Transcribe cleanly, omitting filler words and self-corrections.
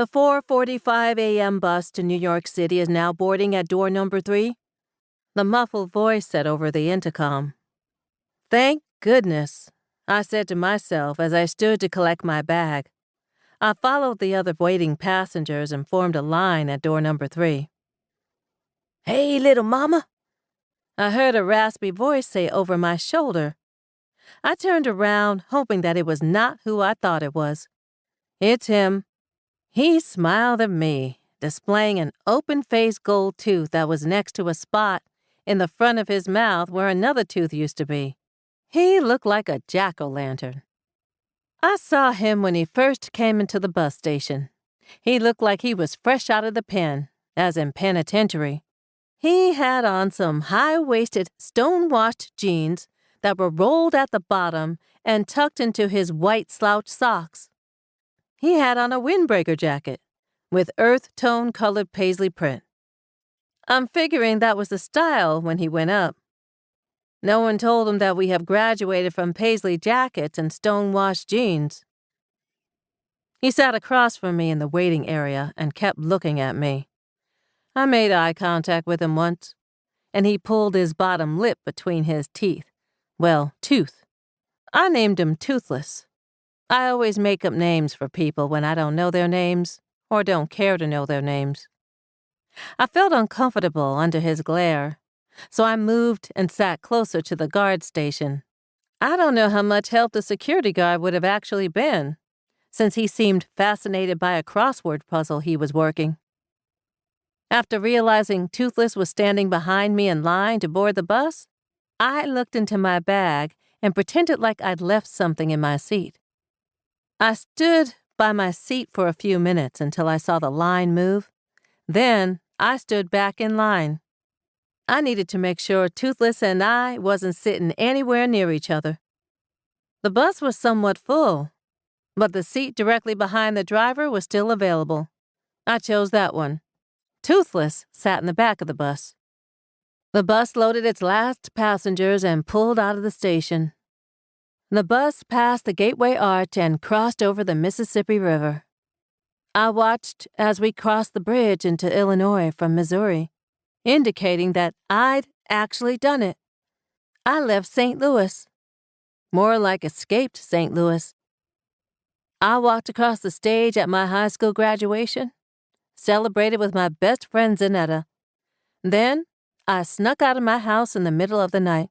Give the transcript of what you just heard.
The 4:45 a.m. bus to New York City is now boarding at door number 3, the muffled voice said over the intercom. Thank goodness, I said to myself as I stood to collect my bag. I followed the other waiting passengers and formed a line at door number 3. Hey, little mama, I heard a raspy voice say over my shoulder. I turned around, hoping that it was not who I thought it was. It's him. He smiled at me, displaying an open-faced gold tooth that was next to a spot in the front of his mouth where another tooth used to be. He looked like a jack-o'-lantern. I saw him when he first came into the bus station. He looked like he was fresh out of the pen, as in penitentiary. He had on some high-waisted, stone-washed jeans that were rolled at the bottom and tucked into his white slouch socks. He had on a windbreaker jacket with earth-tone-colored paisley print. I'm figuring that was the style when he went up. No one told him that we have graduated from paisley jackets and stone-washed jeans. He sat across from me in the waiting area and kept looking at me. I made eye contact with him once, and he pulled his bottom lip between his teeth. Well, tooth. I named him Toothless. I always make up names for people when I don't know their names or don't care to know their names. I felt uncomfortable under his glare, so I moved and sat closer to the guard station. I don't know how much help the security guard would have actually been, since he seemed fascinated by a crossword puzzle he was working. After realizing Toothless was standing behind me in line to board the bus, I looked into my bag and pretended like I'd left something in my seat. I stood by my seat for a few minutes until I saw the line move. Then I stood back in line. I needed to make sure Toothless and I wasn't sitting anywhere near each other. The bus was somewhat full, but the seat directly behind the driver was still available. I chose that one. Toothless sat in the back of the bus. The bus loaded its last passengers and pulled out of the station. The bus passed the Gateway Arch and crossed over the Mississippi River. I watched as we crossed the bridge into Illinois from Missouri, indicating that I'd actually done it. I left St. Louis. More like escaped St. Louis. I walked across the stage at my high school graduation, celebrated with my best friend Zanetta. Then, I snuck out of my house in the middle of the night.